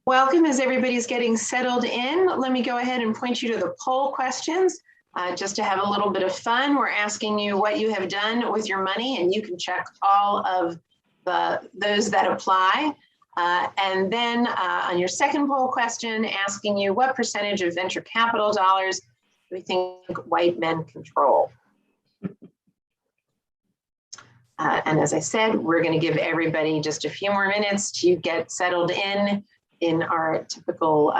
Welcome. As everybody's getting settled in, let me go ahead and point you to the poll questions. Just to have a little bit of fun, we're asking you what you have done with your money, and you can check all of those that apply. And then on your second poll question, asking you what percentage of venture capital dollars do we think white men control? And as I said, we're going to give everybody just a few more minutes to get settled in our typical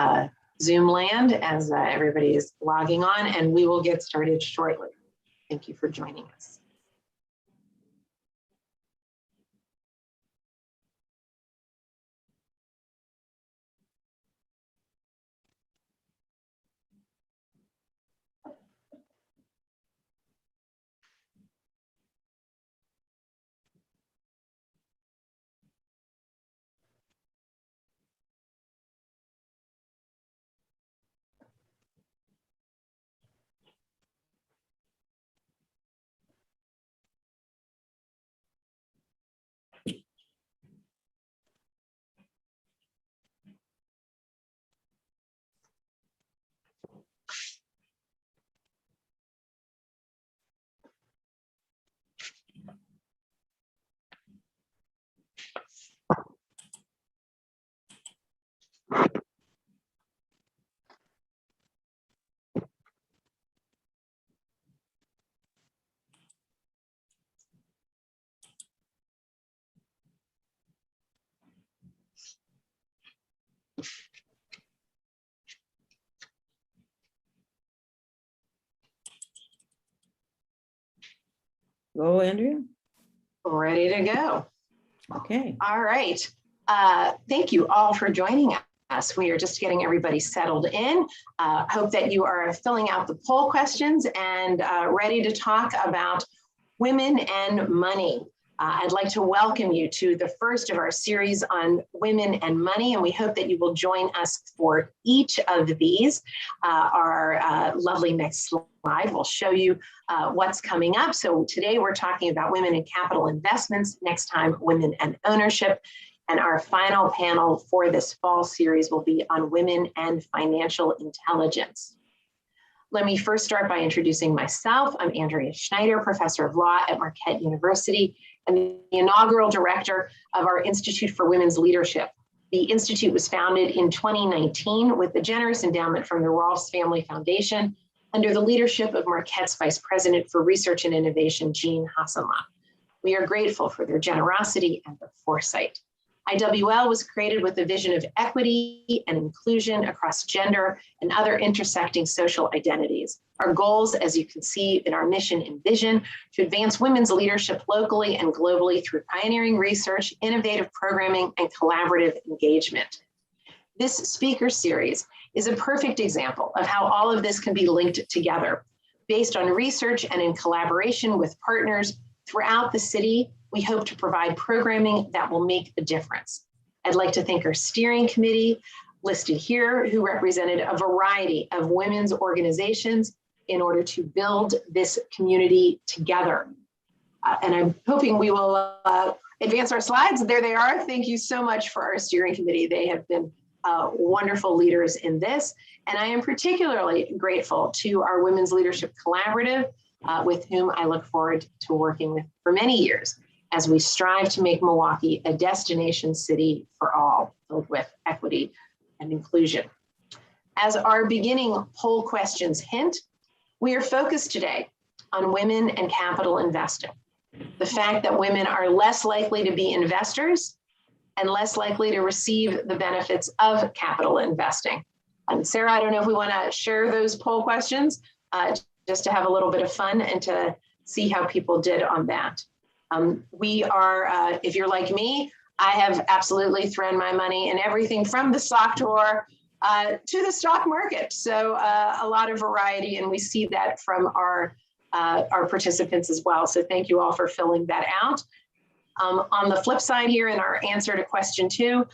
Zoom land as everybody is logging on, and we will get started shortly. Thank you for joining us. Go, Andrea. Ready to go. Okay. All right. Thank you all for joining us. We are just getting everybody settled in. Hope that you are filling out the poll questions and ready to talk about women and money. I'd like to welcome you to the first of our series on women and money, and we hope that you will join us for each of these. Our lovely next slide will show you what's coming up. So today we're talking about women in capital investments, next time women and ownership. And our final panel for this fall series will be on women and financial intelligence. Let me first start by introducing myself. I'm Andrea Schneider, professor of law at Marquette University and the inaugural director of our Institute for Women's Leadership. The Institute was founded in 2019 with the generous endowment from the Rolfs Family Foundation under the leadership of Marquette's Vice President for Research and Innovation, Jean Hasselhoff. We are grateful for their generosity and their foresight. IWL was created with a vision of equity and inclusion across gender and other intersecting social identities. Our goals, as you can see in our mission and vision, to advance women's leadership locally and globally through pioneering research, innovative programming, and collaborative engagement. This speaker series is a perfect example of how all of this can be linked together. Based on research and in collaboration with partners throughout the city, we hope to provide programming that will make a difference. I'd like to thank our steering committee listed here, who represented a variety of women's organizations in order to build this community together. And I'm hoping we will advance our slides. There they are. Thank you so much for our steering committee. They have been wonderful leaders in this. And I am particularly grateful to our Women's Leadership Collaborative, with whom I look forward to working with for many years as we strive to make Milwaukee a destination city for all, filled with equity and inclusion. As our beginning poll questions hint, we are focused today on women and capital investing. The fact that women are less likely to be investors and less likely to receive the benefits of capital investing. And Sarah, I don't know if we want to share those poll questions just to have a little bit of fun and to see how people did on that. We are, if you're like me, I have absolutely thrown my money in everything from the sock drawer to the stock market. So a lot of variety, and we see that from our participants as well. So thank you all for filling that out. On the flip side here, in our answer to question 2,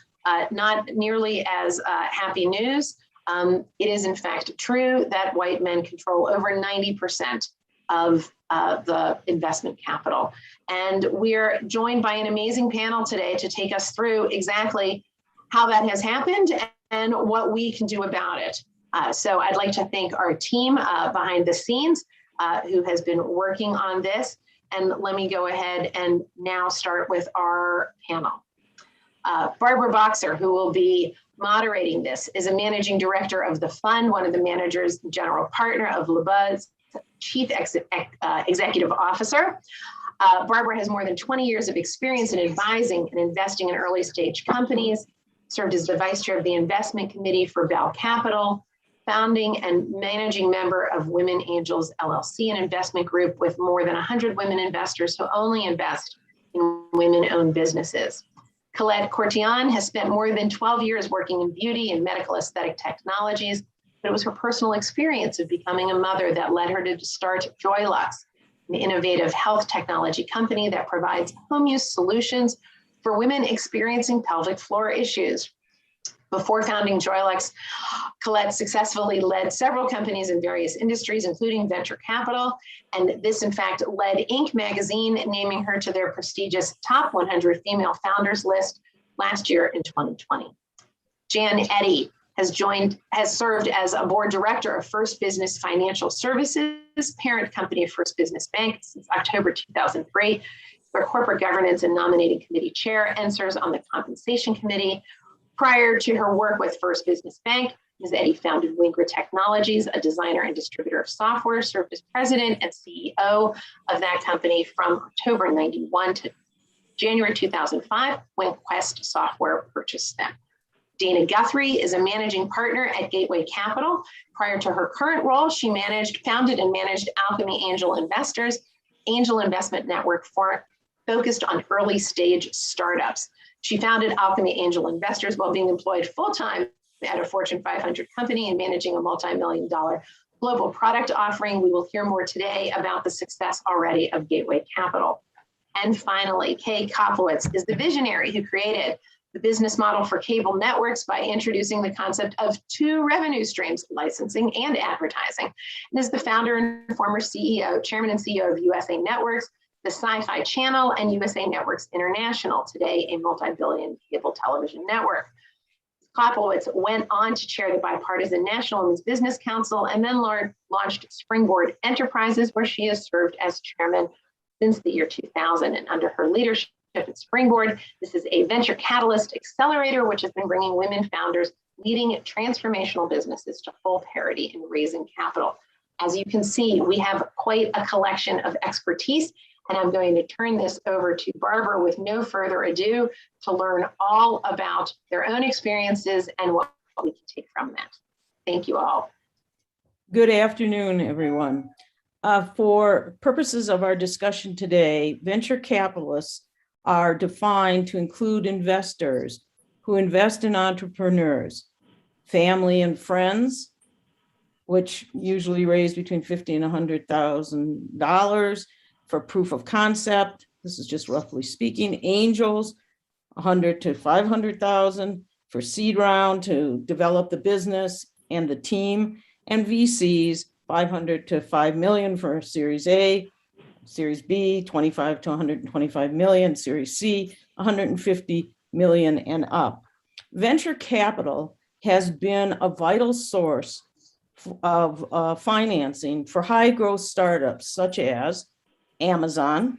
not nearly as happy news. It is in fact true that white men control over 90% of the investment capital. And we're joined by an amazing panel today to take us through exactly how that has happened and what we can do about it. So I'd like to thank our team behind the scenes who has been working on this. And let me go ahead and now start with our panel. Barbara Boxer, who will be moderating this, is a managing director of the fund, one of the managers, general partner of LeBuzz, chief executive officer. Barbara has more than 20 years of experience in advising and investing in early stage companies, served as the vice chair of the investment committee for Bell Capital, founding and managing member of Women Angels LLC, an investment group with more than 100 women investors who only invest in women-owned businesses. Colette Courtion has spent more than 12 years working in beauty and medical aesthetic technologies, but it was her personal experience of becoming a mother that led her to start Joylux, an innovative health technology company that provides home use solutions for women experiencing pelvic floor issues. Before founding Joylux, Colette successfully led several companies in various industries, including venture capital. And this, in fact, led Inc. magazine naming her to their prestigious top 100 female founders list last year in 2020. Jan Eddy has served as a board director of First Business Financial Services, parent company of First Business Bank since October 2003, where corporate governance and nominating committee chair, and serves on the compensation committee. Prior to her work with First Business Bank, Ms. Eddy founded Wingra Technologies, a designer and distributor of software, served as president and CEO of that company from October 91 to January 2005, when Quest Software purchased them. Dana Guthrie is a managing partner at Gateway Capital. Prior to her current role, she founded and managed Alchemy Angel Investors, angel investment network focused on early stage startups. She founded Alchemy Angel Investors while being employed full-time at a Fortune 500 company and managing a multi-million-dollar global product offering. We will hear more today about the success already of Gateway Capital. And finally, Kay Koplovitz is the visionary who created the business model for cable networks by introducing the concept of two revenue streams, licensing and advertising, and is the founder and former chairman and CEO of USA Networks, the Sci-Fi Channel, and USA Networks International, today a multi-billion cable television network. Koplovitz went on to chair the bipartisan National Women's Business Council and then launched Springboard Enterprises, where she has served as chairman since the year 2000. And under her leadership at Springboard, this is a venture catalyst accelerator, which has been bringing women founders leading transformational businesses to full parity in raising capital. As you can see, we have quite a collection of expertise. And I'm going to turn this over to Barbara with no further ado to learn all about their own experiences and what we can take from that. Thank you all. Good afternoon, everyone. For purposes of our discussion today, venture capitalists are defined to include investors who invest in entrepreneurs, family and friends, which usually raise between $50,000 and $100,000 for proof of concept. This is just roughly speaking. Angels, 100 to 500,000 for seed round to develop the business and the team, and VCs, 500 to 5 million for Series A, Series B, 25 to 125 million, Series C, 150 million and up. Venture capital has been a vital source of financing for high growth startups such as Amazon,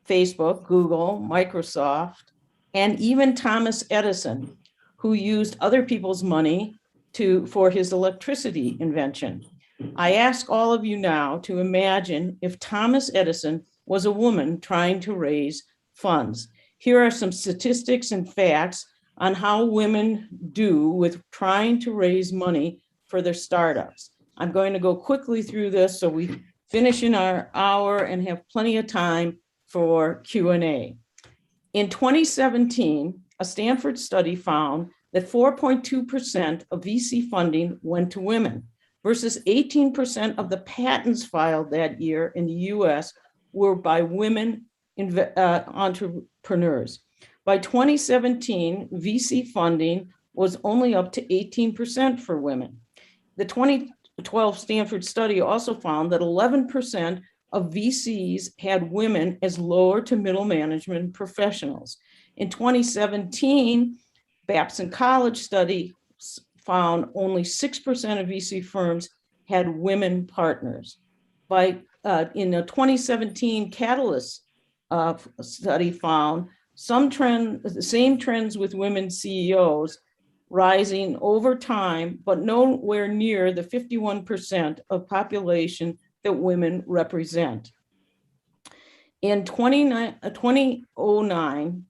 Facebook, Google, Microsoft, and even Thomas Edison, who used other people's money for his electricity invention. I ask all of you now to imagine if Thomas Edison was a woman trying to raise funds. Here are some statistics and facts on how women do with trying to raise money for their startups. I'm going to go quickly through this so we finish in our hour and have plenty of time for Q&A. In 2017, a Stanford study found that 4.2% of VC funding went to women versus 18% of the patents filed that year in the US were by women entrepreneurs. By 2017, VC funding was only up to 18% for women. The 2012 Stanford study also found that 11% of VCs had women as lower to middle management professionals. In 2017, Babson College study found only 6% of VC firms had women partners. In a 2017 Catalyst study found the same trends with women CEOs rising over time, but nowhere near the 51% of population that women represent. In 2009,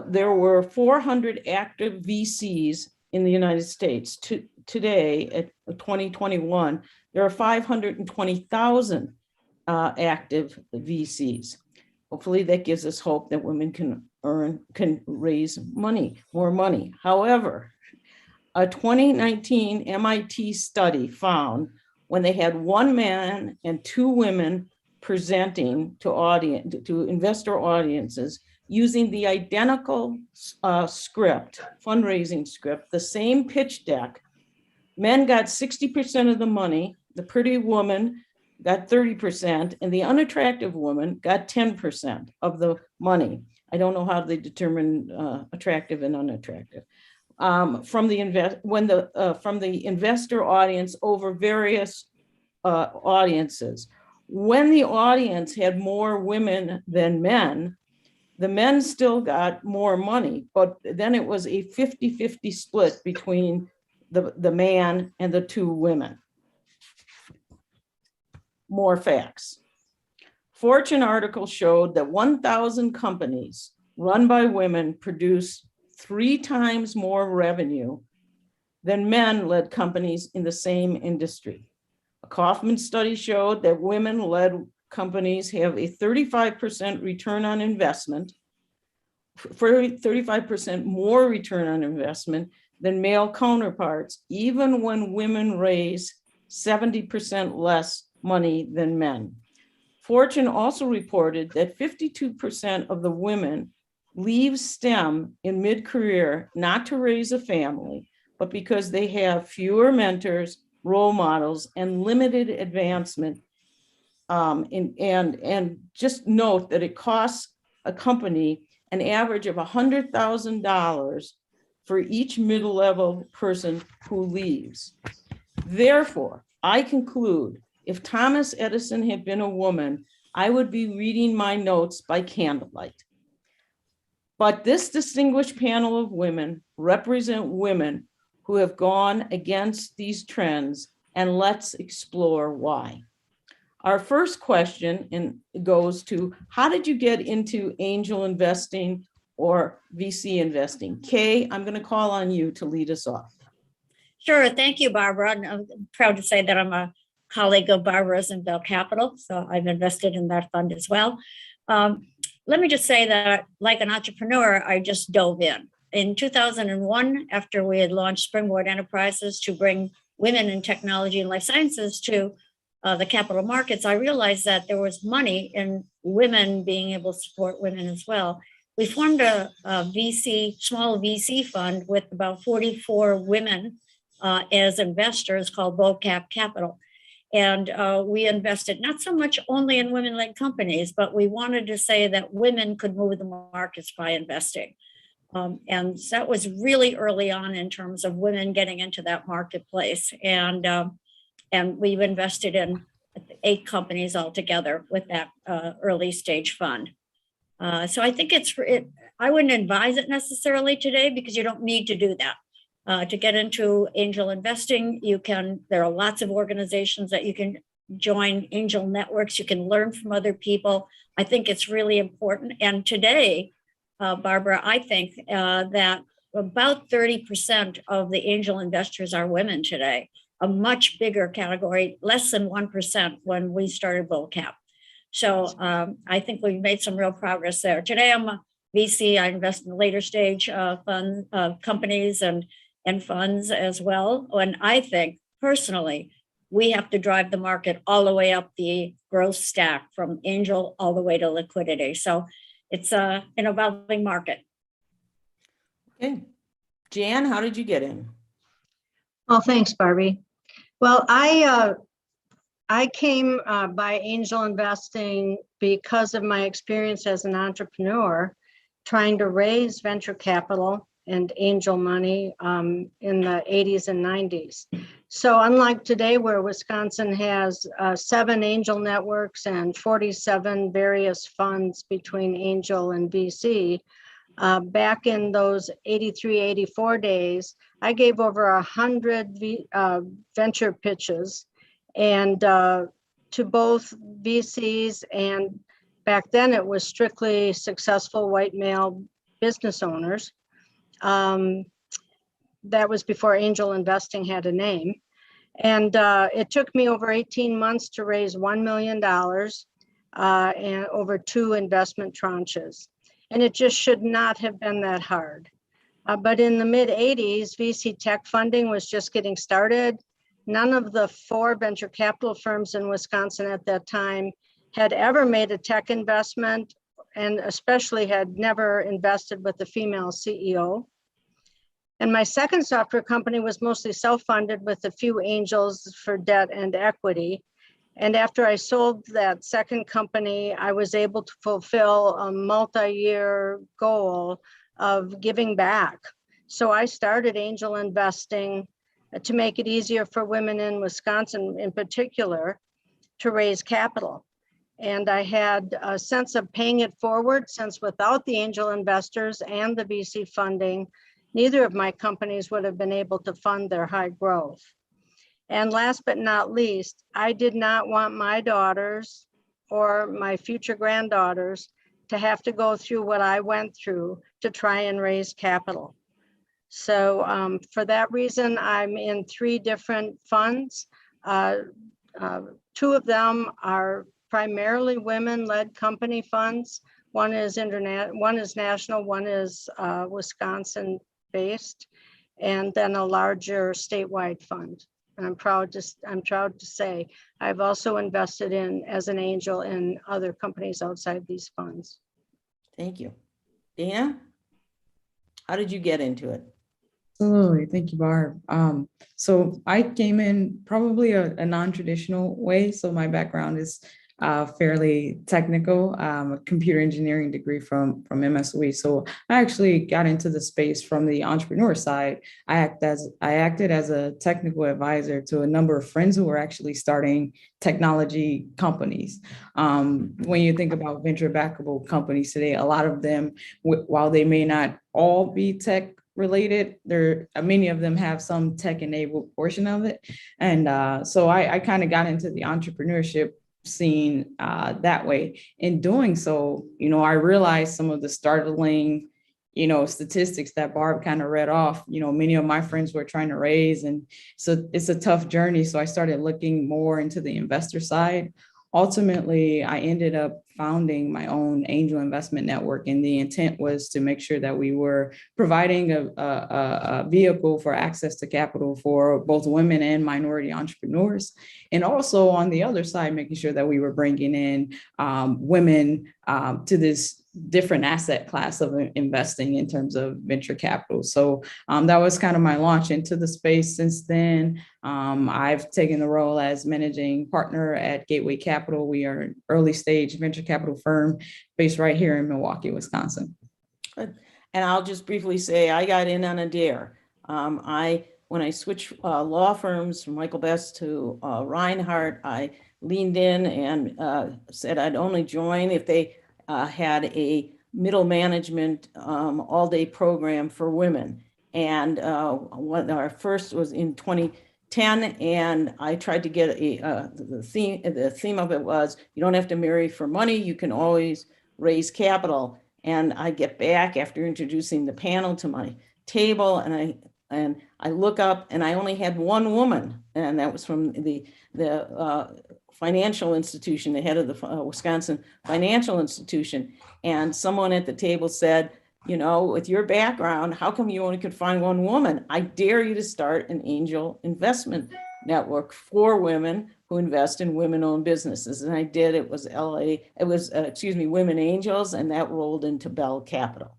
there were 400 active VCs in the United States. Today, at 2021, there are 520,000 active VCs. Hopefully that gives us hope that women can raise more money. However, a 2019 MIT study found when they had one man and two women presenting to investor audiences using the identical fundraising script, the same pitch deck, men got 60% of the money, the pretty woman got 30%, and the unattractive woman got 10% of the money. I don't know how they determine attractive and unattractive. From the investor audience over various audiences. When the audience had more women than men, the men still got more money, but then it was a 50-50 split between the man and the two women. More facts. Fortune article showed that 1,000 companies run by women produce 3 times more revenue than men-led companies in the same industry. A Kaufman study showed that women-led companies have a 35% return on investment, 35% more return on investment than male counterparts, even when women raise 70% less money than men. Fortune also reported that 52% of the women leave STEM in mid-career not to raise a family, but because they have fewer mentors, role models, and limited advancement. And just note that it costs a company an average of $100,000 for each middle-level person who leaves. Therefore, I conclude, if Thomas Edison had been a woman, I would be reading my notes by candlelight. But this distinguished panel of women represent women who have gone against these trends, and let's explore why. Our first question goes to, how did you get into angel investing or VC investing? Kay, I'm going to call on you to lead us off. Sure. Thank you, Barbara. And I'm proud to say that I'm a colleague of Barbara's in Bell Capital, so I've invested in that fund as well. Let me just say that, like an entrepreneur, I just dove in. In 2001, after we had launched Springboard Enterprises to bring women in technology and life sciences to the capital markets, I realized that there was money in women being able to support women as well. We formed a small VC fund with about 44 women as investors called BoCap Capital. And we invested not so much only in women-led companies, but we wanted to say that women could move the markets by investing. And that was really early on in terms of women getting into that marketplace. And we've invested in 8 companies altogether with that early stage fund. So I think I wouldn't advise it necessarily today because you don't need to do that. To get into angel investing, there are lots of organizations that you can join, angel networks, you can learn from other people. I think it's really important. And today, Barbara, I think that about 30% of the angel investors are women today, a much bigger category, less than 1% when we started BoCap. So I think we've made some real progress there. Today, I'm a VC. I invest in later stage fund companies and funds as well. And I think personally, we have to drive the market all the way up the growth stack from angel all the way to liquidity. So it's an evolving market. Okay. Jan, how did you get in? Well, thanks, Barbie. Well, I came by angel investing because of my experience as an entrepreneur, trying to raise venture capital and angel money in the 80s and 90s. So unlike today, where Wisconsin has 7 angel networks and 47 various funds between angel and VC, back in those 83, 84 days, I gave over 100 venture pitches, and to both VCs, and back then it was strictly successful white male business owners. That was before angel investing had a name. And it took me over 18 months to raise $1 million and over 2 investment tranches. And it just should not have been that hard. But in the mid 80s, VC tech funding was just getting started. None of the 4 venture capital firms in Wisconsin at that time had ever made a tech investment, and especially had never invested with a female CEO. And my second software company was mostly self-funded with a few angels for debt and equity. And after I sold that second company, I was able to fulfill a multi-year goal of giving back. So I started angel investing to make it easier for women in Wisconsin in particular to raise capital. And I had a sense of paying it forward, since without the angel investors and the VC funding, neither of my companies would have been able to fund their high growth. And last but not least, I did not want my daughters or my future granddaughters to have to go through what I went through to try and raise capital. So for that reason, I'm in 3 different funds. 2 of them are primarily women-led company funds. One is national, one is Wisconsin-based, and then a larger statewide fund. And I'm proud to say I've also invested as an angel in other companies outside these funds. Thank you. Dana, how did you get into it? Absolutely. Thank you, Barb. So I came in probably a non-traditional way. So my background is fairly technical, a computer engineering degree from MSOE. So I actually got into the space from the entrepreneur side. I acted as a technical advisor to a number of friends who were actually starting technology companies. When you think about venture backable companies today, a lot of them, while they may not all be tech related, many of them have some tech enabled portion of it. And so I kind of got into the entrepreneurship scene that way. In doing so, I realized some of the startling, statistics that Barb kind of read off. Many of my friends were trying to raise, and so it's a tough journey. So I started looking more into the investor side. Ultimately, I ended up founding my own angel investment network, and the intent was to make sure that we were providing a vehicle for access to capital for both women and minority entrepreneurs, and also on the other side, making sure that we were bringing in women to this different asset class of investing in terms of venture capital. So that was kind of my launch into the space. Since then, I've taken the role as managing partner at Gateway Capital. We are an early stage venture capital firm based right here in Milwaukee, Wisconsin. And I'll just briefly say I got in on a dare. When I switched law firms from Michael Best to Reinhardt, I leaned in and said I'd only join if they had a middle management all-day program for women. And our first was in 2010, and I tried to get the theme of it was, you don't have to marry for money, you can always raise capital. And I get back after introducing the panel to my table, and I look up, and I only had one woman, and that was from the financial institution, the head of the Wisconsin financial institution. And someone at the table said, with your background, how come you only could find one woman? I dare you to start an angel investment network for women who invest in women-owned businesses. And I did. It was Women Angels, and that rolled into Bell Capital.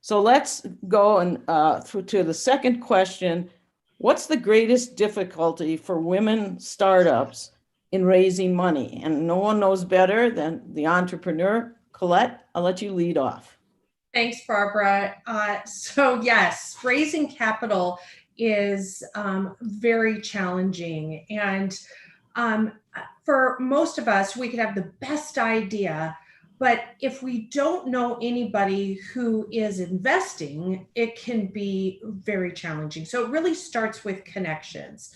So let's go and through to the second question. What's the greatest difficulty for women startups in raising money? And no one knows better than the entrepreneur. Colette, I'll let you lead off. Thanks, Barbara. So yes, raising capital is very challenging. And for most of us, we could have the best idea, but if we don't know anybody who is investing, it can be very challenging. So it really starts with connections.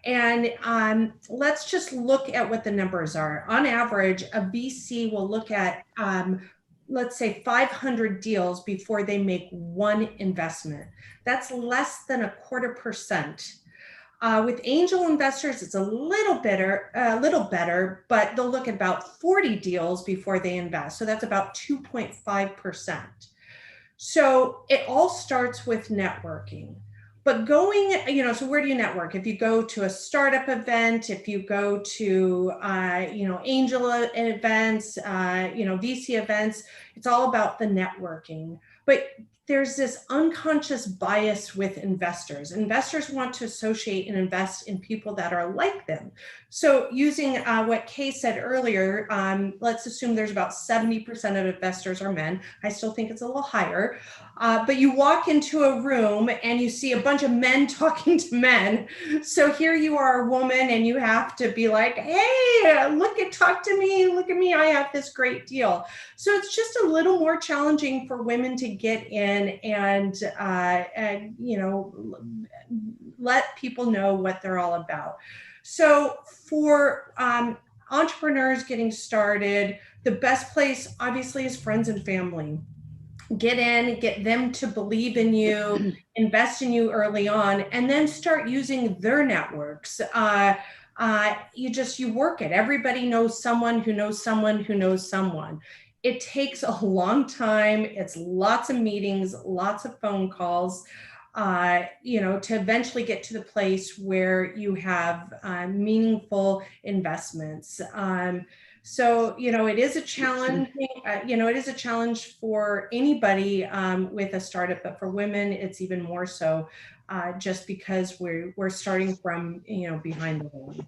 And let's just look at what the numbers are. On average, a VC will look at, let's say 500 deals before they make one investment. That's less than 0.25%. With angel investors, it's a little better, but they'll look at about 40 deals before they invest. So that's about 2.5%. So it all starts with networking. But going, so where do you network? If you go to a startup event, if you go to, angel events, VC events, it's all about the networking. But there's this unconscious bias with investors. Investors want to associate and invest in people that are like them. So using what Kay said earlier, let's assume there's about 70% of investors are men. I still think it's a little higher. But you walk into a room and you see a bunch of men talking to men. So here you are, a woman, and you have to be like, hey, talk to me, look at me, I have this great deal. So it's just a little more challenging for women to get in and let people know what they're all about. So for entrepreneurs getting started, the best place obviously is friends and family. Get in, get them to believe in you, invest in you early on, and then start using their networks. You work it. Everybody knows someone who knows someone who knows someone. It takes a long time. It's lots of meetings, lots of phone calls, to eventually get to the place where you have meaningful investments. So, it is a challenge, it is a challenge for anybody with a startup, but for women, it's even more so just because we're starting from, behind the line.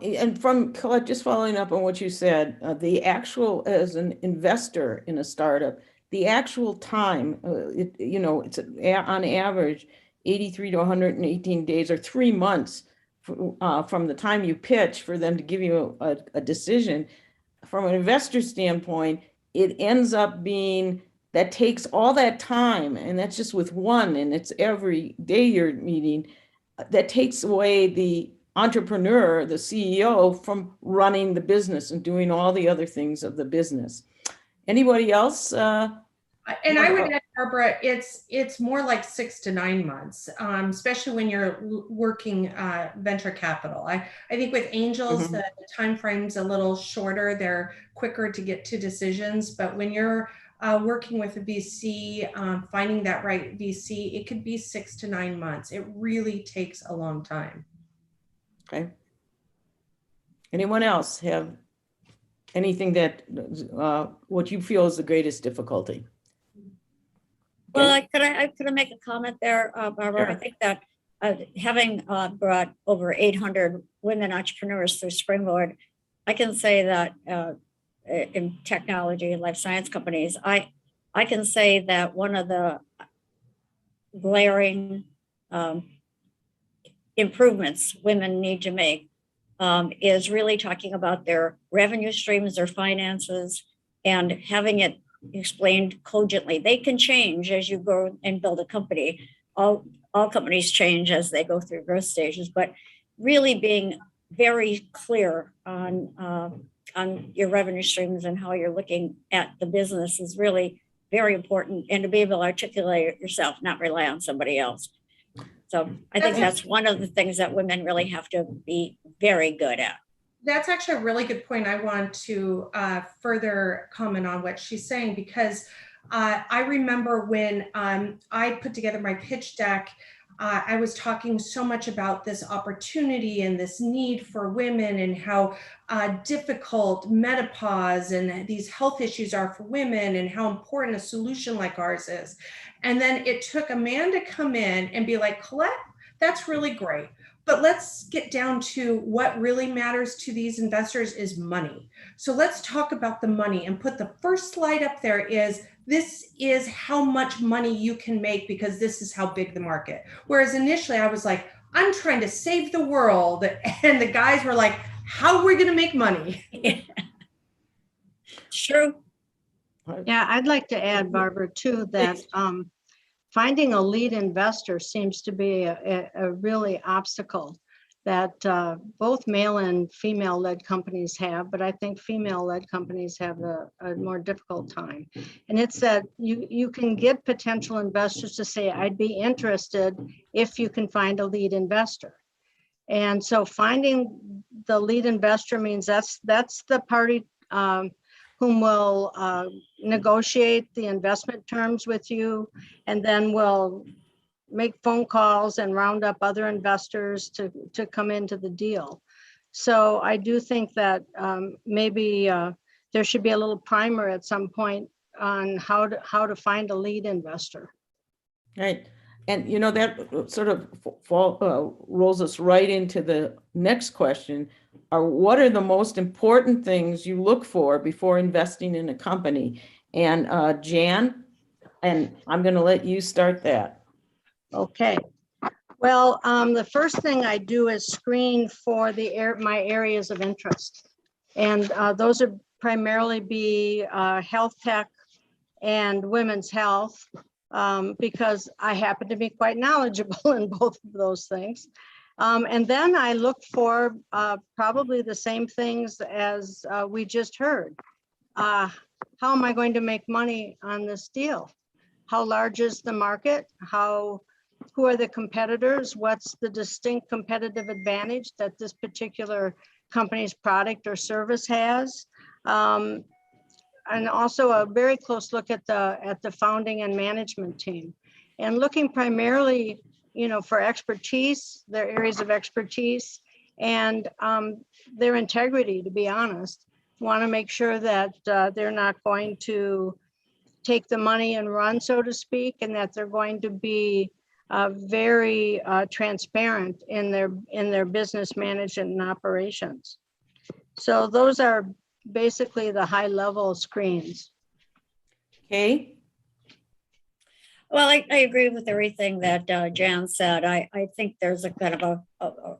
And from Colette, just following up on what you said, as an investor in a startup, the actual time, it's on average 83 to 118 days or 3 months from the time you pitch for them to give you a decision. From an investor standpoint, it ends up being that takes all that time, and that's just with one, and it's every day you're meeting, that takes away the entrepreneur, the CEO, from running the business and doing all the other things of the business. Anybody else? And I would add, Barbara, it's more like 6 to 9 months, especially when you're working venture capital. I think with angels, the time frame's a little shorter. They're quicker to get to decisions. But when you're working with a VC, finding that right VC, it could be 6 to 9 months. It really takes a long time. Okay. Anyone else have anything that what you feel is the greatest difficulty? Well, could I make a comment there, Barbara? Sure. I think that having brought over 800 women entrepreneurs through Springboard, I can say that in technology and life science companies, I can say that one of the glaring improvements women need to make is really talking about their revenue streams, their finances, and having it explained cogently. They can change as you grow and build a company. All companies change as they go through growth stages, but really being very clear on your revenue streams and how you're looking at the business is really very important, and to be able to articulate it yourself, not rely on somebody else. So I think that's one of the things that women really have to be very good at. That's actually a really good point. I want to further comment on what she's saying, because I remember when I put together my pitch deck, I was talking so much about this opportunity and this need for women and how difficult menopause and these health issues are for women and how important a solution like ours is. And then it took a man to come in and be like, Colette, that's really great, But let's get down to what really matters to these investors is money. So let's talk about the money and put the first slide up there is this is how much money you can make because this is how big the market. Whereas initially I was like, I'm trying to save the world. And the guys were like, how are we going to make money? True. Yeah, I'd like to add, Barbara, too, that finding a lead investor seems to be a really obstacle that both male and female-led companies have, but I think female-led companies have a more difficult time. And it's that you can get potential investors to say, I'd be interested if you can find a lead investor. And so finding the lead investor means that's the party whom will negotiate the investment terms with you, and then will make phone calls and round up other investors to come into the deal. So I do think that maybe there should be a little primer at some point on how to find a lead investor. Right. And, you know, that sort of rolls us right into the next question. What are the most important things you look for before investing in a company? And Jan, and I'm going to let you start that. Okay. Well, the first thing I do is screen for my areas of interest. And those would primarily be health tech and women's health. Because I happen to be quite knowledgeable in both of those things. And then I look for probably the same things as we just heard. How am I going to make money on this deal? How large is the market? Who are the competitors? What's the distinct competitive advantage that this particular company's product or service has? And also a very close look at the founding and management team, and looking primarily, for expertise, their areas of expertise, and their integrity. To be honest, want to make sure that they're not going to take the money and run, so to speak, and that they're going to be very transparent in their business management and operations. So those are basically the high level screens. Okay. Well, I agree with everything that Jan said. I think there's a kind of a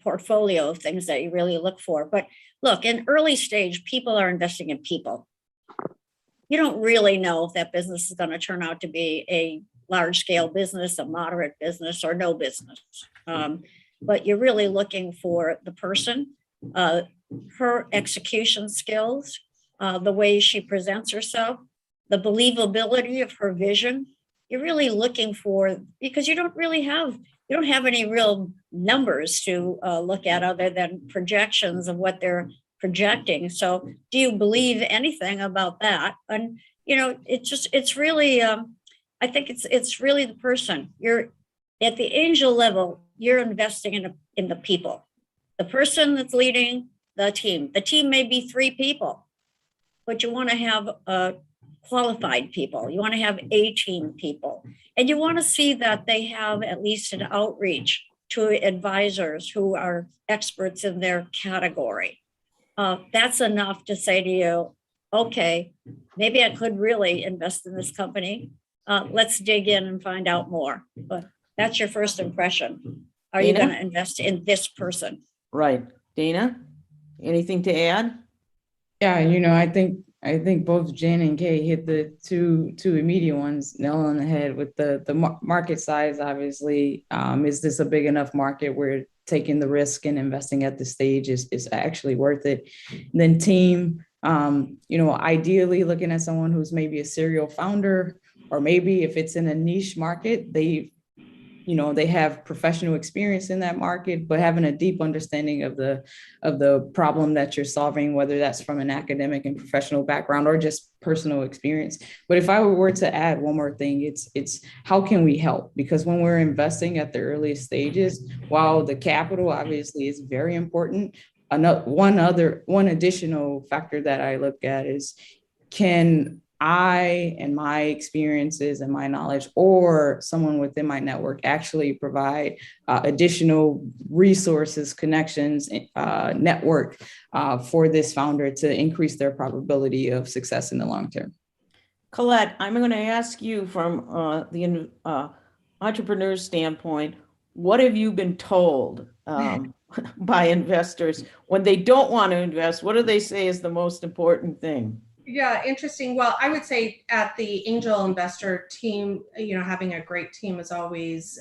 portfolio of things that you really look for. But look, in early stage, people are investing in people. You don't really know if that business is going to turn out to be a large scale business, a moderate business, or no business. But you're really looking for the person, her execution skills, the way she presents herself, the believability of her vision. You're really looking for, because you don't have any real numbers to look at other than projections of what they're projecting. So do you believe anything about that? And, it's really, I think it's really the person. You're at the angel level, you're investing in the people, the person that's leading the team. The team may be 3 people, but you want to have qualified people. You want to have A-team people. And you want to see that they have at least an outreach to advisors who are experts in their category. That's enough to say to you, okay, maybe I could really invest in this company. Let's dig in and find out more. But that's your first impression. Are you going to invest in this person? Right. Dana, anything to add? Yeah, I think both Jan and Kay hit the two immediate ones nail on the head with the market size. Obviously, is this a big enough market where taking the risk and investing at this stage is actually worth it? And then team, ideally looking at someone who's maybe a serial founder, or maybe if it's in a niche market, they have professional experience in that market, but having a deep understanding of the problem that you're solving, whether that's from an academic and professional background or just personal experience. But if I were to add one more thing, it's how can we help? Because when we're investing at the earliest stages, while the capital obviously is very important, one additional factor that I look at is, can I and my experiences and my knowledge, or someone within my network, actually provide additional resources, connections, network for this founder to increase their probability of success in the long term. Colette, I'm going to ask you from the entrepreneur's standpoint, what have you been told by investors when they don't want to invest? What do they say is the most important thing? Yeah, interesting. Well, I would say at the angel investor team, having a great team is always,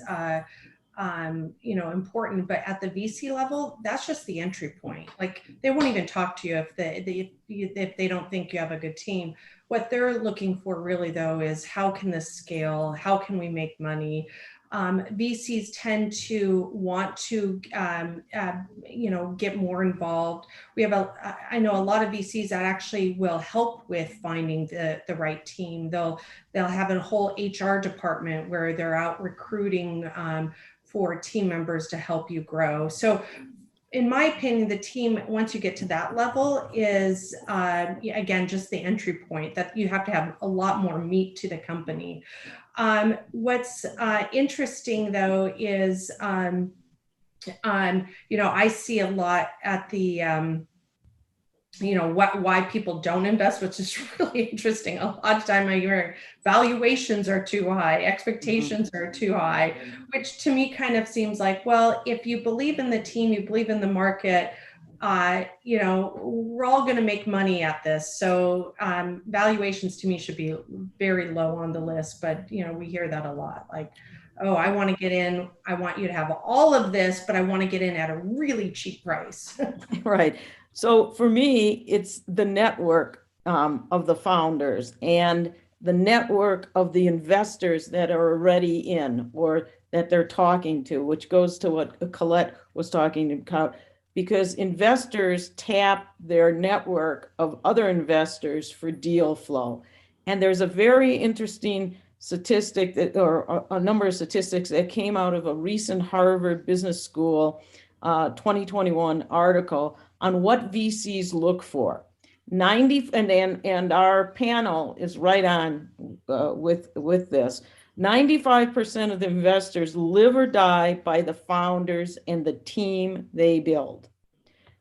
important. But at the VC level, that's just the entry point. Like, they won't even talk to you if they don't think you have a good team. What they're looking for really, though, is how can this scale? How can we make money? VCs tend to want to, get more involved. I know a lot of VCs that actually will help with finding the right team. They'll have a whole HR department where they're out recruiting for team members to help you grow. So, in my opinion, the team, once you get to that level, is again just the entry point. That you have to have a lot more meat to the company. What's interesting, though, is I see a lot at the why people don't invest, which is really interesting. A lot of time I hear valuations are too high, expectations are too high, which to me kind of seems like, well, if you believe in the team, you believe in the market, we're all going to make money at this. So valuations to me should be very low on the list, but we hear that a lot. Like, oh, I want to get in. I want you to have all of this, but I want to get in at a really cheap price. Right. So for me, it's the network of the founders and the network of the investors that are already in or that they're talking to, which goes to what Colette was talking about, because investors tap their network of other investors for deal flow. And there's a very interesting statistic or a number of statistics that came out of a recent Harvard Business School 2021 article on what VCs look for. 90 and our panel is right on with this. 95% of the investors live or die by the founders and the team they build.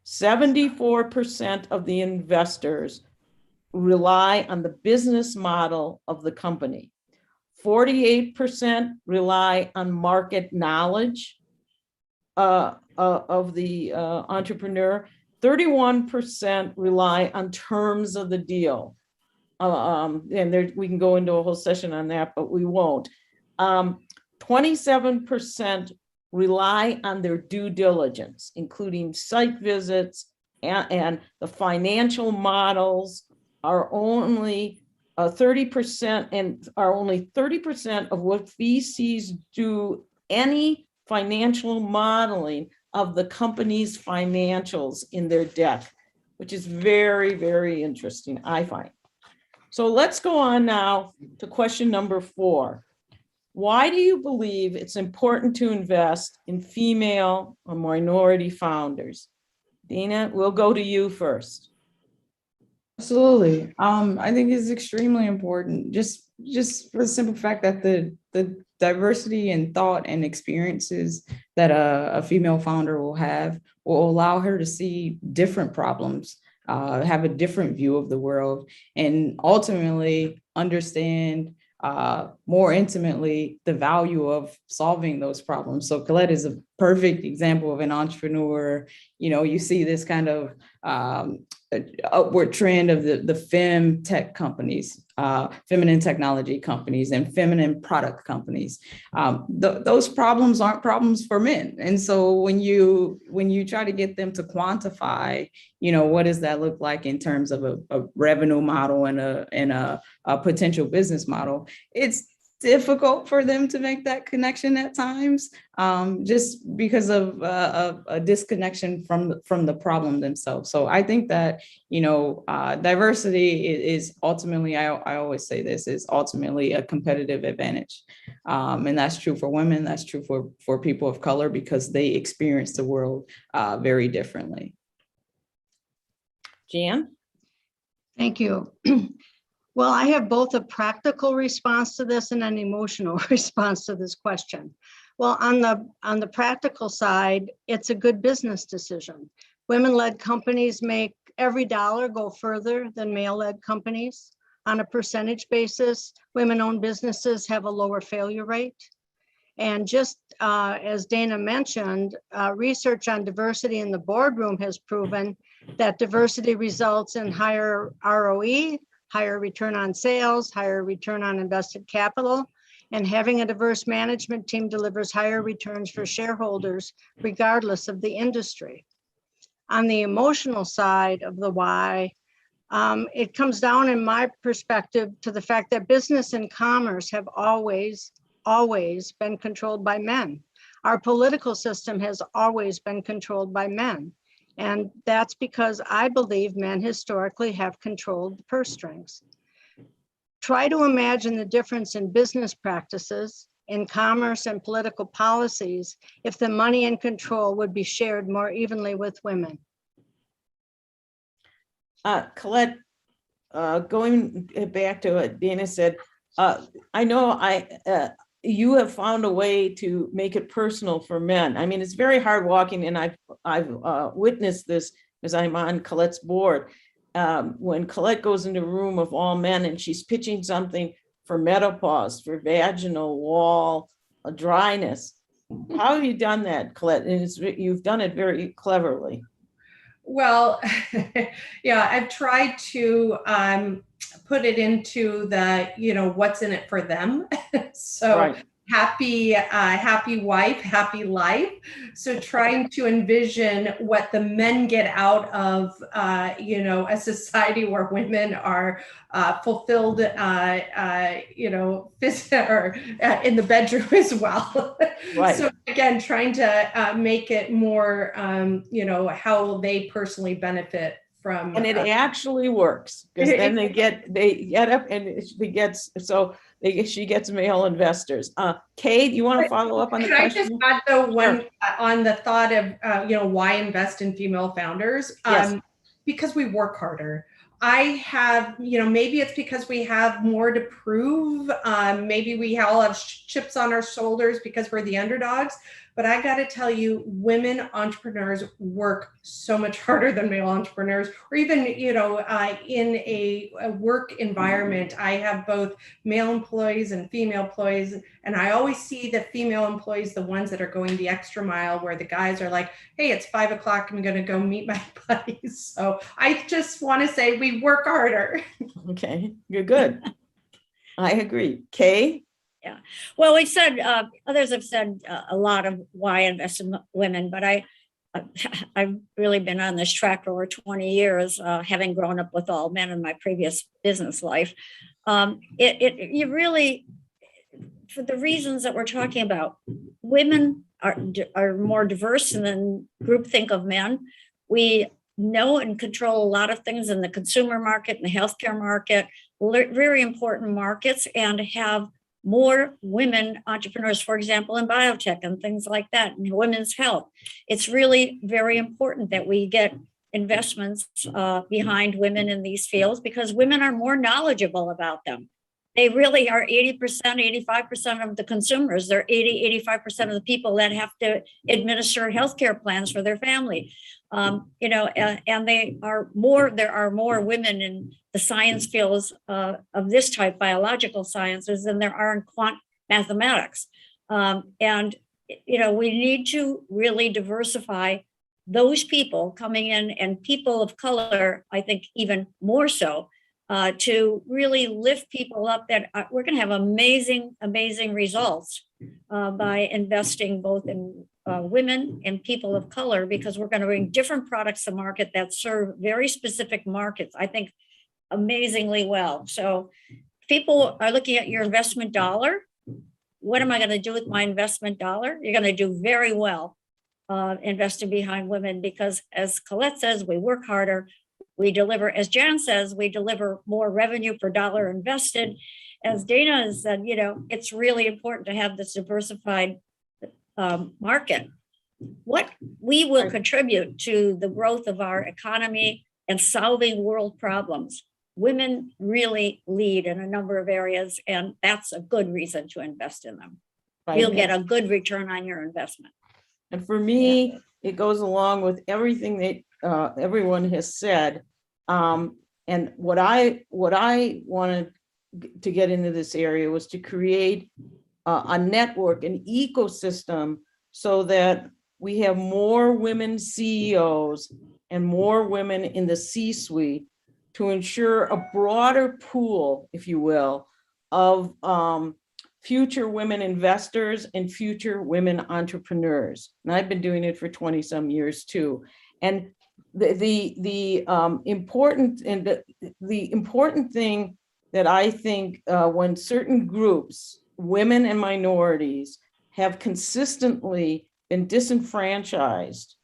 74% of the investors rely on the business model of the company. 48% rely on market knowledge of the entrepreneur. 31% rely on terms of the deal. And we can go into a whole session on that, but we won't. 27% rely on their due diligence, including site visits, and the financial models are only 30%, and are only 30% of what VCs do any financial modeling of the company's financials in their deck, which is very, very interesting, I find. So let's go on now to question number 4. Why do you believe it's important to invest in female or minority founders? Dina, we'll go to you first. Absolutely. I think it's extremely important, just for the simple fact that the diversity in thought and experiences that a female founder will allow her to see different problems, have a different view of the world, and ultimately understand more intimately the value of solving those problems. So Colette is a perfect example of an entrepreneur. You see this kind of upward trend of the fem tech companies, feminine technology companies, and feminine product companies. Those problems aren't problems for men. And so when you try to get them to quantify, what does that look like in terms of a revenue model and a potential business model, it's difficult for them to make that connection at times, just because of a disconnection from the problem themselves. So I think that diversity is ultimately, I always say this, is ultimately a competitive advantage, and that's true for women. That's true for people of color, because they experience the world very differently. Jan? Thank you. Well, I have both a practical response to this and an emotional response to this question. Well, on the practical side, it's a good business decision. Women-led companies make every dollar go further than male-led companies. On a percentage basis, women-owned businesses have a lower failure rate. And just as Dana mentioned, research on diversity in the boardroom has proven that diversity results in higher ROE, higher return on sales, higher return on invested capital, and having a diverse management team delivers higher returns for shareholders, regardless of the industry. On the emotional side of the why, it comes down, in my perspective, to the fact that business and commerce have always been controlled by men. Our political system has always been controlled by men. And that's because I believe men historically have controlled the purse strings. Try to imagine the difference in business practices, in commerce and political policies, if the money and control would be shared more evenly with women. Colette, going back to what Dana said, I know you have found a way to make it personal for men. I mean, it's very hard walking, and I've witnessed this as I'm on Colette's board. When Colette goes into a room of all men and she's pitching something for menopause, for vaginal wall dryness. How have you done that, Colette? And you've done it very cleverly. Well, yeah, I've tried to put it into the, what's in it for them. So right. Happy wife, happy life. So trying to envision what the men get out of, a society where women are fulfilled, or in the bedroom as well. Right. So again, trying to make it more, how they personally benefit from. And it actually works, because then they get up and she gets male investors. Kay, do you want to follow up on the question? I just add one on the thought of, why invest in female founders? Yes. Because we work harder. I have, maybe it's because we have more to prove. Maybe we all have chips on our shoulders because we're the underdogs. But I got to tell you, women entrepreneurs work so much harder than male entrepreneurs, or even, in a work environment. I have both male employees and female employees. And I always see the female employees, the ones that are going the extra mile, where the guys are like, hey, it's 5 o'clock. I'm going to go meet my buddies. So I just want to say we work harder. Okay, you're good. I agree. Kay? Yeah, well, we said, others have said a lot of why invest in women, but I've really been on this track for over 20 years, having grown up with all men in my previous business life. You really, for the reasons that we're talking about, women are more diverse than groupthink of men. We know and control a lot of things in the consumer market and the healthcare market, very important markets, and have more women entrepreneurs, for example, in biotech and things like that, and women's health. It's really very important that we get investments behind women in these fields, because women are more knowledgeable about them. They really are 80%, 85% of the consumers. They're 85% of the people that have to administer healthcare plans for their family. And there are more women in the science fields of this type, biological sciences, than there are in quant mathematics. We need to really diversify those people coming in, and people of color, I think even more so, to really lift people up. That we're going to have amazing results by investing both in women and people of color, because we're going to bring different products to market that serve very specific markets, I think, amazingly well. So people are looking at your investment dollar. What am I going to do with my investment dollar? You're going to do very well investing behind women, because as Colette says, we work harder. We deliver, as Jan says, we deliver more revenue per dollar invested. As Dana has said, it's really important to have this diversified market. What we will contribute to the growth of our economy and solving world problems. women really lead in a number of areas, and that's a good reason to invest in them. Right. You'll get a good return on your investment. And for me, it goes along with everything that everyone has said. And what I wanted to get into this area was to create a network, an ecosystem, so that we have more women CEOs and more women in the C-suite to ensure a broader pool, if you will, of future women investors and future women entrepreneurs. And I've been doing it for 20 some years too. And the important thing that I think when certain groups, women and minorities, have consistently been disenfranchised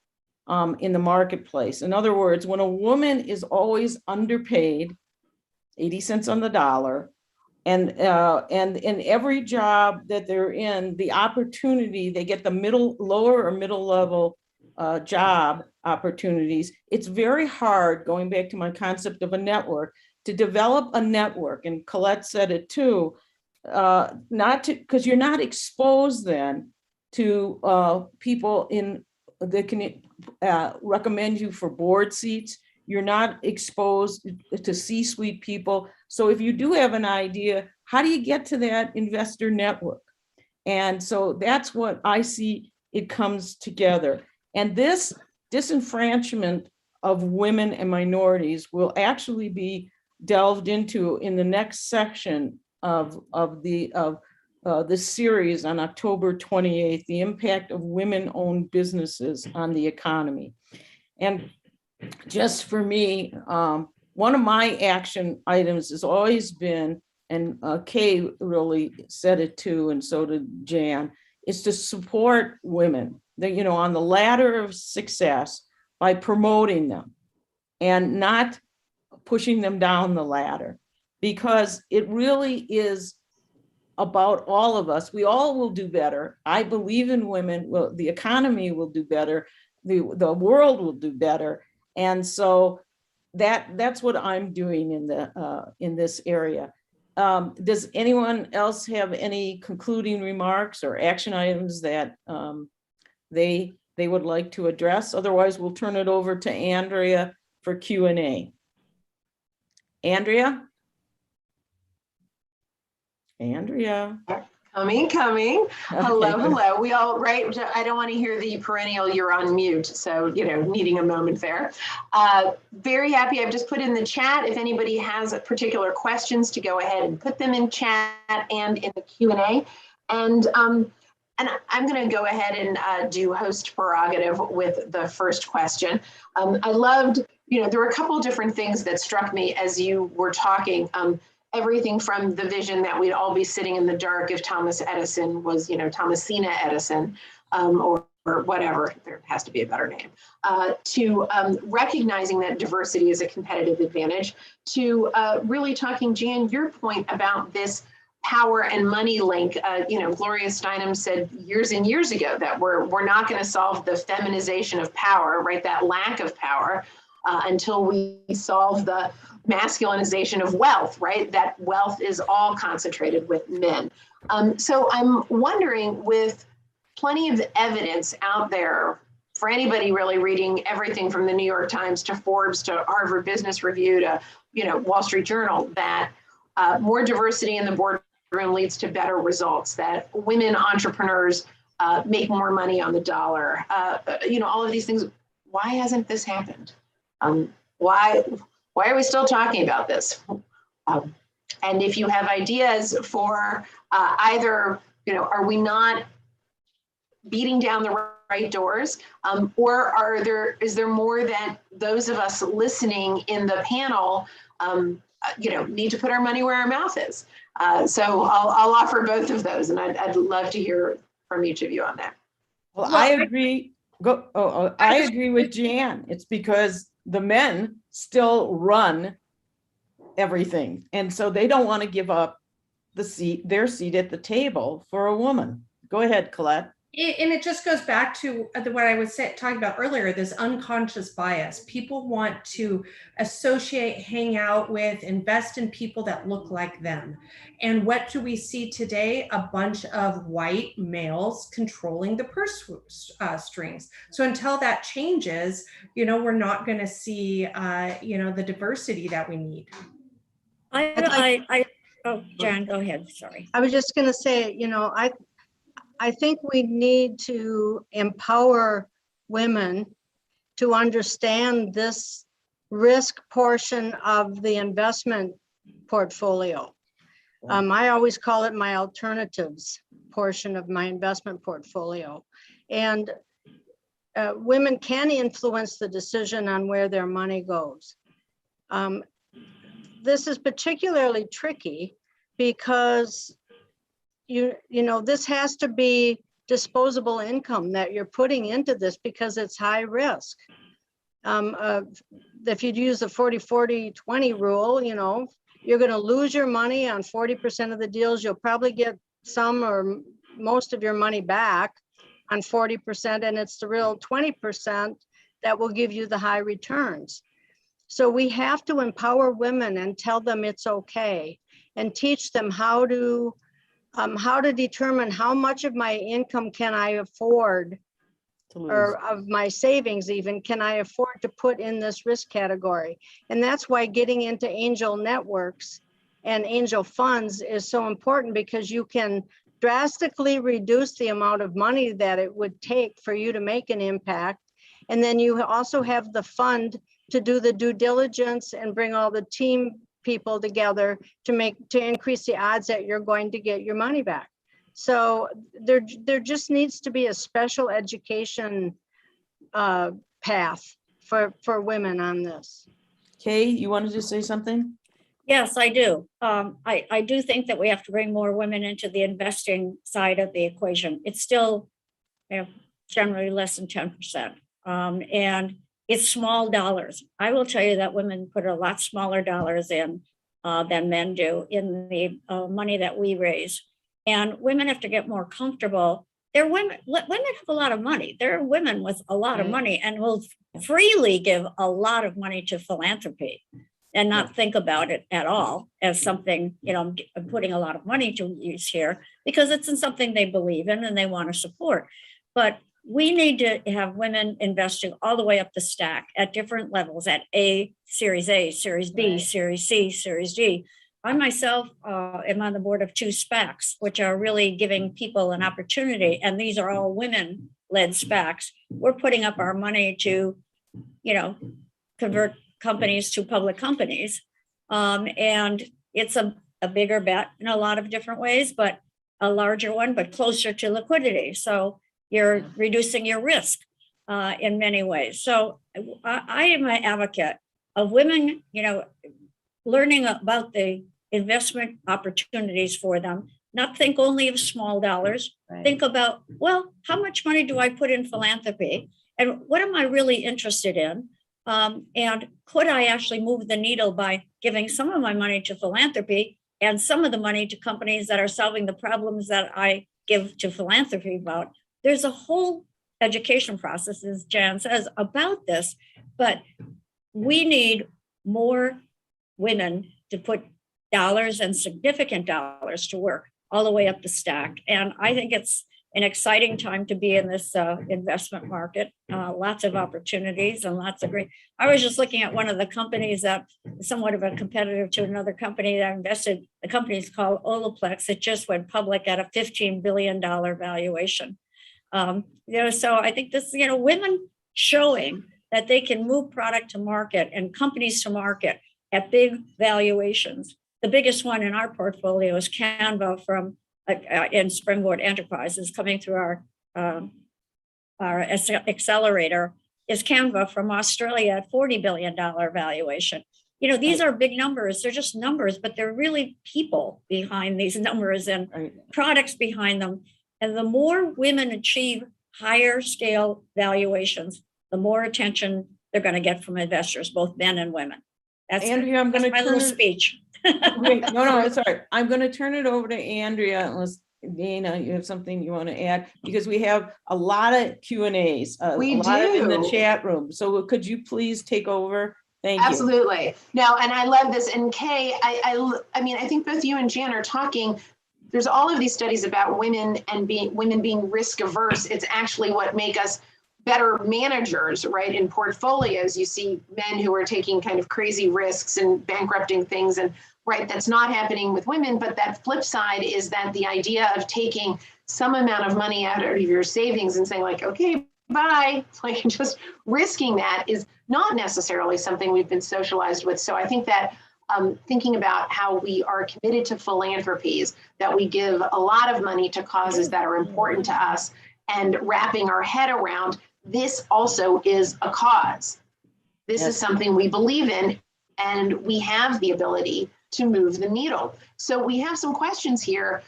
in the marketplace. In other words, when a woman is always underpaid, 80 cents on the dollar, and in every job that they're in, the opportunity, they get the lower or middle level job opportunities. It's very hard, going back to my concept of a network, to develop a network. And Colette said it too, because you're not exposed then to people that can recommend you for board seats. You're not exposed to C-suite people. So if you do have an idea, how do you get to that investor network? And so that's what I see, it comes together. And this disenfranchisement of women and minorities will actually be delved into in the next section of this series on October 28th, the impact of women-owned businesses on the economy. And just for me, one of my action items has always been, and Kay really said it too, and so did Jan, is to support women, on the ladder of success by promoting them and not pushing them down the ladder, because it really is about all of us. We all will do better. I believe in women. Well, the economy will do better. The world will do better. And so that's what I'm doing in this area. Does anyone else have any concluding remarks or action items that they would like to address? Otherwise, we'll turn it over to Andrea for Q&A. Andrea? Coming. Hello, Okay, hello. We all, right? I don't want to hear the perennial "you're on mute," so needing a moment there. Very happy. I've just put in the chat. If anybody has particular questions, to go ahead and put them in chat and in the Q&A. And I'm going to go ahead and do host prerogative with the first question. I loved, there were a couple of different things that struck me as you were talking. Everything from the vision that we'd all be sitting in the dark if Thomas Edison was, Thomasina Edison, or whatever, there has to be a better name, to recognizing that diversity is a competitive advantage, to really talking, Jan, your point about this power and money link. Gloria Steinem said years and years ago that we're not going to solve the feminization of power, right? That lack of power until we solve the masculinization of wealth, right? That wealth is all concentrated with men. So I'm wondering, with plenty of evidence out there for anybody really reading everything from the New York Times to Forbes to Harvard Business Review to Wall Street Journal, that more diversity in the boardroom leads to better results, that women entrepreneurs make more money on the dollar, all of these things. Why hasn't this happened? Why are we still talking about this? And if you have ideas for either, are we not beating down the right doors, or is there more that those of us listening in the panel, need to put our money where our mouth is? So I'll offer both of those, and I'd love to hear from each of you on that. well, I agree. I agree with Jan. It's because the men still run everything, and so they don't want to give up their seat at the table for a woman. Go ahead, Colette. And it just goes back to what I was talking about earlier, this unconscious bias. People want to associate, hang out with, invest in people that look like them. And what do we see today? A bunch of white males controlling the purse strings. So until that changes, we're not going to see, the diversity that we need. Oh, Jan, go ahead. Sorry. I was just going to say, I think we need to empower women to understand this risk portion of the investment portfolio. I always call it my alternatives portion of my investment portfolio. And women can influence the decision on where their money goes. This is particularly tricky because this has to be disposable income that you're putting into this because it's high risk. If you'd use the 40-40-20 rule, you're going to lose your money on 40% of the deals. You'll probably get some or most of your money back on 40%, and it's the real 20% that will give you the high returns. So we have to empower women and tell them it's okay, and teach them how to determine how much of my income can I afford, or of my savings even, can I afford to put in this risk category. And that's why getting into angel networks and angel funds is so important, because you can drastically reduce the amount of money that it would take for you to make an impact. And then you also have the fund to do the due diligence and bring all the team people together to increase the odds that you're going to get your money back. So there just needs to be a special education path for women on this. Kay, you wanted to say something? Yes, I do. I do think that we have to bring more women into the investing side of the equation. It's still generally less than 10%. And it's small dollars. I will tell you that women put a lot smaller dollars in than men do in the money that we raise. And women have to get more comfortable. Women have a lot of money. There are women with a lot of money and will freely give a lot of money to philanthropy and not think about it at all as something, I'm putting a lot of money to use here, because it's in something they believe in and they want to support. But we need to have women investing all the way up the stack at different levels, at Series B, right, Series C, Series D. I myself am on the board of 2 SPACs, which are really giving people an opportunity. And these are all women-led SPACs. We're putting up our money to, convert companies to public companies. And it's a bigger bet in a lot of different ways, but a larger one, but closer to liquidity. So you're reducing your risk in many ways. So I am an advocate of women, learning about the investment opportunities for them, not think only of small dollars, right. Think about, well, how much money do I put in philanthropy? And what am I really interested in? And could I actually move the needle by giving some of my money to philanthropy and some of the money to companies that are solving the problems that I give to philanthropy about? There's a whole education process, as Jan says, about this, but we need more women to put dollars and significant dollars to work all the way up the stack. And I think it's an exciting time to be in this investment market. Lots of opportunities and lots of great. I was just looking at one of the companies that is somewhat of a competitor to another company that invested. The company is called Olaplex. It just went public at a $15 billion valuation. So I think this, women showing that they can move product to market and companies to market at big valuations. The biggest one in our portfolio is Canva from in Springboard Enterprises, coming through our accelerator, is Canva from Australia at $40 billion valuation. These are big numbers. They're just numbers, but they're really people behind these numbers and products behind them. And the more women achieve higher scale valuations, the more attention they're going to get from investors, both men and women. That's Andrea, I'm going to my little speech. Wait, no, it's all right. I'm going to turn it over to Andrea, unless Dana, you have something you want to add? Because we have a lot of Q&As, a We lot of in the do. chat room. So could you please take over? Thank you. Absolutely. No, and I love this. And Kay, I mean, I think both you and Jan are talking. There's all of these studies about women and women being risk averse. It's actually what make us better managers, right? In portfolios, you see men who are taking kind of crazy risks and bankrupting things, and right, that's not happening with women. But that flip side is that the idea of taking some amount of money out of your savings and saying like, okay, bye, like just risking that is not necessarily something we've been socialized with. So I think that thinking about how we are committed to philanthropies, that we give a lot of money to causes that are important to us, and wrapping our head around this also is a cause. This is something we believe in, and we have the ability to move the needle. So we have some questions here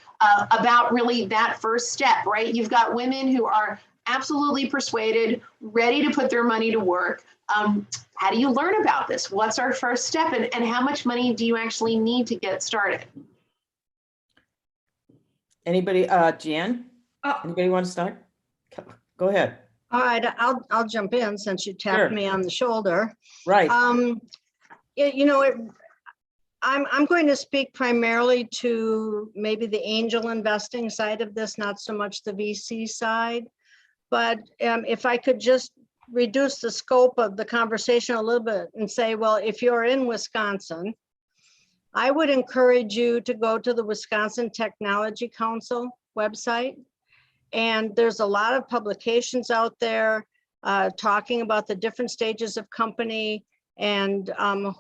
about really that first step, right? You've got women who are absolutely persuaded, ready to put their money to work. How do you learn about this? What's our first step, and how much money do you actually need to get started? Anybody, Jan? Anybody want to start? Go ahead. All right, I'll jump in since you tapped me on the shoulder. Right. You know, I'm going to speak primarily to maybe the angel investing side of this, not so much the VC side. But if I could just reduce the scope of the conversation a little bit and say, well, if you're in Wisconsin, I would encourage you to go to the Wisconsin Technology Council website. And there's a lot of publications out there talking about the different stages of company and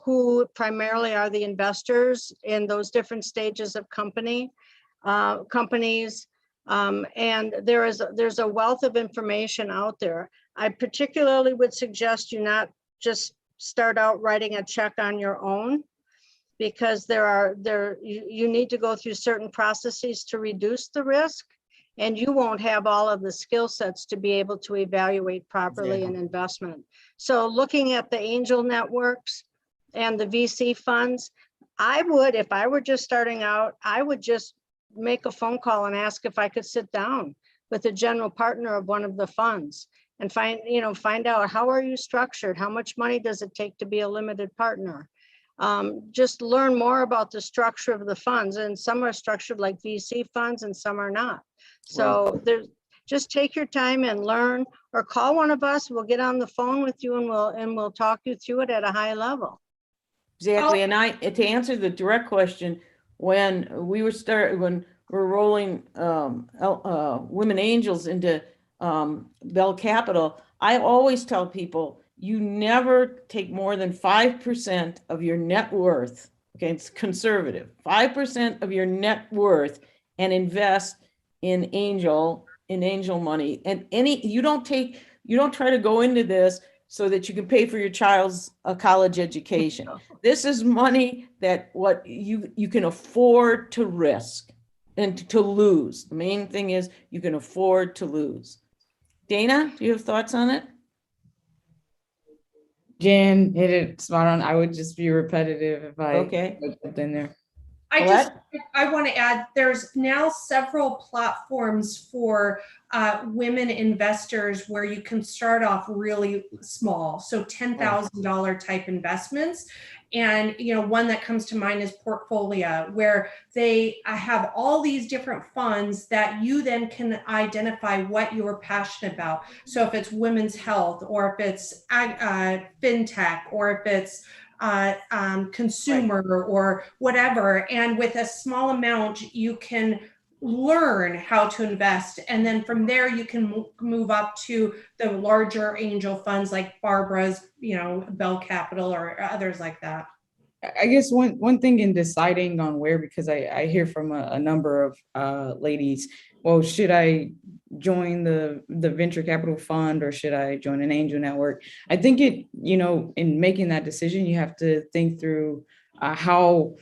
who primarily are the investors in those different stages of companies. And there's a wealth of information out there. I particularly would suggest you not just start out writing a check on your own, because you need to go through certain processes to reduce the risk, and you won't have all of the skill sets to be able to evaluate properly an investment. So looking at the angel networks and the VC funds, I would, if I were just starting out, I would just make a phone call and ask if I could sit down with the general partner of one of the funds and find out, how are you structured? How much money does it take to be a limited partner? Just learn more about the structure of the funds, and some are structured like VC funds and some are not. So just take your time and learn, or call one of us. We'll get on the phone with you and we'll talk you through it at a high level. Exactly. And to answer the direct question, when we're rolling women angels into Bell Capital, I always tell people, you never take more than 5% of your net worth. Okay, it's conservative. 5% of your net worth and invest in angel money. And you don't try to go into this so that you can pay for your child's college education. This is money that what you can afford to risk and to lose. The main thing is you can afford to lose. Dana, do you have thoughts on it? Jan hit it spot on. I would just be repetitive if I jumped in there. I want to add, there's now several platforms for women investors where you can start off really small. So $10,000 type investments. And, one that comes to mind is Portfolio, where they have all these different funds that you then can identify what you're passionate about. So if it's women's health, or if it's fintech, or if it's consumer or whatever. And with a small amount, you can learn how to invest. And then from there, you can move up to the larger angel funds like Barbara's, Bell Capital or others like that. I guess one thing in deciding on where, because I hear from a number of ladies, well, should I join the venture capital fund or should I join an angel network? I think in making that decision, you have to think through how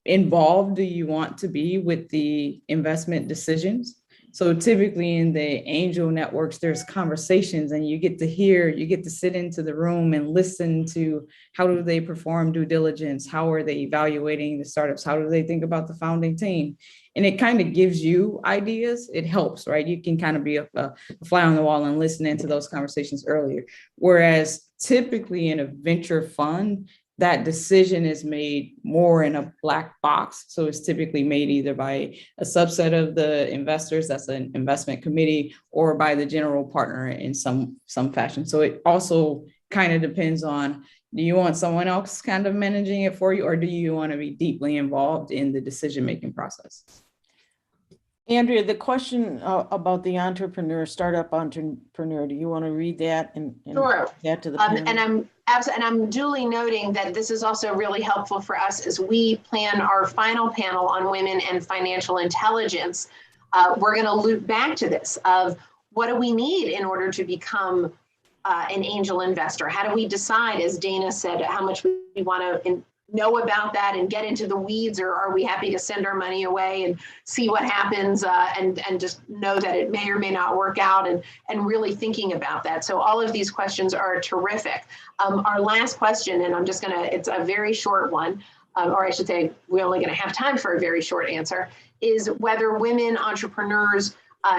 involved do you want to be with the investment decisions? So typically in the angel networks, there's conversations and you get to sit into the room and listen to how do they perform due diligence? How are they evaluating the startups? How do they think about the founding team? And it kind of gives you ideas. It helps, right? You can kind of be a fly on the wall and listen into those conversations earlier. Whereas typically in a venture fund, that decision is made more in a black box. So it's typically made either by a subset of the investors, that's an investment committee, or by the general partner in some fashion. So it also kind of depends on, do you want someone else kind of managing it for you, or do you want to be deeply involved in the decision-making process? Andrea, the question about the startup entrepreneur, do you want to read that and Sure. that to the panel? And I'm duly noting that this is also really helpful for us as we plan our final panel on women and financial intelligence. We're going to loop back to this of what do we need in order to become an angel investor? How do we decide, as Dana said, how much we want to know about that and get into the weeds, or are we happy to send our money away and see what happens and just know that it may or may not work out, and really thinking about that. So all of these questions are terrific. Our last question, and it's a very short one, or I should say we're only going to have time for a very short answer, is whether women entrepreneurs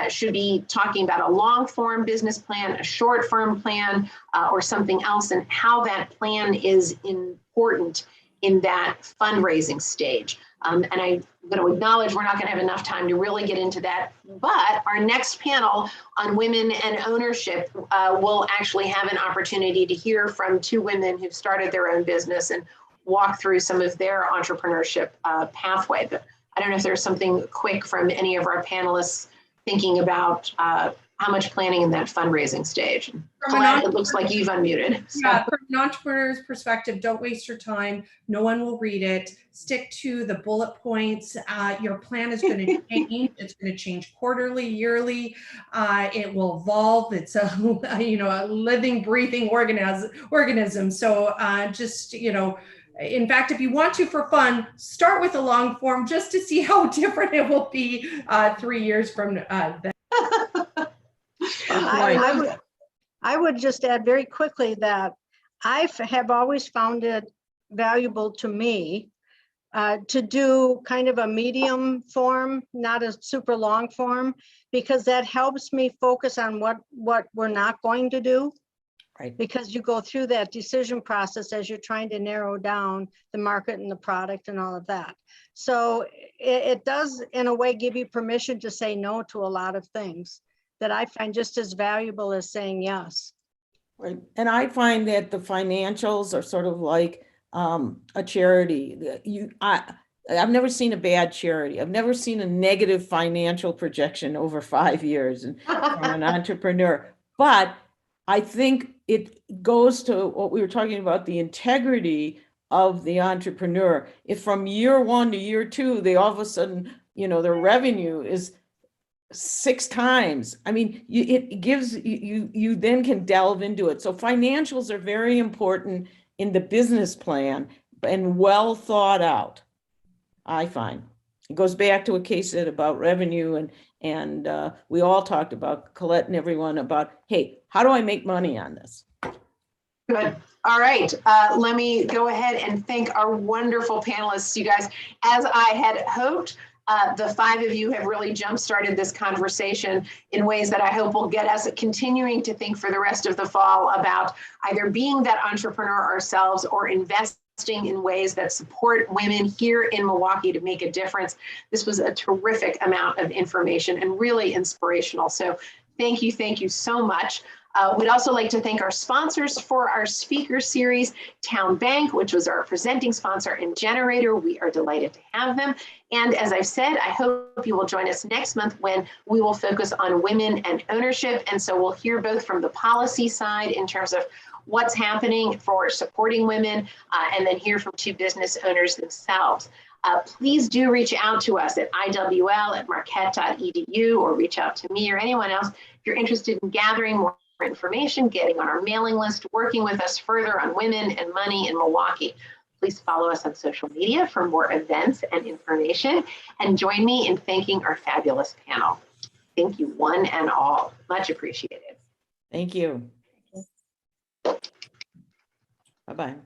should be talking about a long form business plan, a short form plan, or something else, and how that plan is important in that fundraising stage. And I'm going to acknowledge we're not going to have enough time to really get into that, but our next panel on women and ownership will actually have an opportunity to hear from two women who've started their own business and walk through some of their entrepreneurship pathway. But I don't know if there's something quick from any of our panelists thinking about how much planning in that fundraising stage. Colette, it looks like you've unmuted. So. Yeah, from an entrepreneur's perspective, don't waste your time. No one will read it. Stick to the bullet points. Your plan is going to change. It's going to change quarterly, yearly. It will evolve. It's a living, breathing organism. So in fact, if you want to for fun, start with a long form just to see how different it will be 3 years from then. I would just add very quickly that I have always found it valuable to me to do kind of a medium form, not a super long form, because that helps me focus on what we're not going to do. Right. Because you go through that decision process as you're trying to narrow down the market and the product and all of that. So it does, in a way, give you permission to say no to a lot of things that I find just as valuable as saying yes. Right. And I find that the financials are sort of like a charity. I've never seen a bad charity. I've never seen a negative financial projection over 5 years from an entrepreneur. But I think it goes to what we were talking about, the integrity of the entrepreneur. If from year 1 to year 2, they all of a sudden, their revenue is 6 times. I mean, it gives you then can delve into it. So financials are very important in the business plan and well thought out, I find. It goes back to what Kay said about revenue, and we all talked about, Colette and everyone, about, hey, how do I make money on this? Good. All right. Let me go ahead and thank our wonderful panelists. You guys, as I had hoped, the 5 of you have really jump-started this conversation in ways that I hope will get us continuing to think for the rest of the fall about either being that entrepreneur ourselves or investing in ways that support women here in Milwaukee to make a difference. This was a terrific amount of information and really inspirational. So thank you so much. We'd also like to thank our sponsors for our speaker series, Town Bank, which was our presenting sponsor, and Generator. We are delighted to have them. And as I've said, I hope you will join us next month when we will focus on women and ownership. And so we'll hear both from the policy side in terms of what's happening for supporting women, and then hear from 2 business owners themselves. Please do reach out to us at iwl@marquette.edu, or reach out to me or anyone else if you're interested in gathering more information, getting on our mailing list, working with us further on women and money in Milwaukee. Please follow us on social media for more events and information, and join me in thanking our fabulous panel. Thank you, one and all. Much appreciated. Thank you. Bye-bye.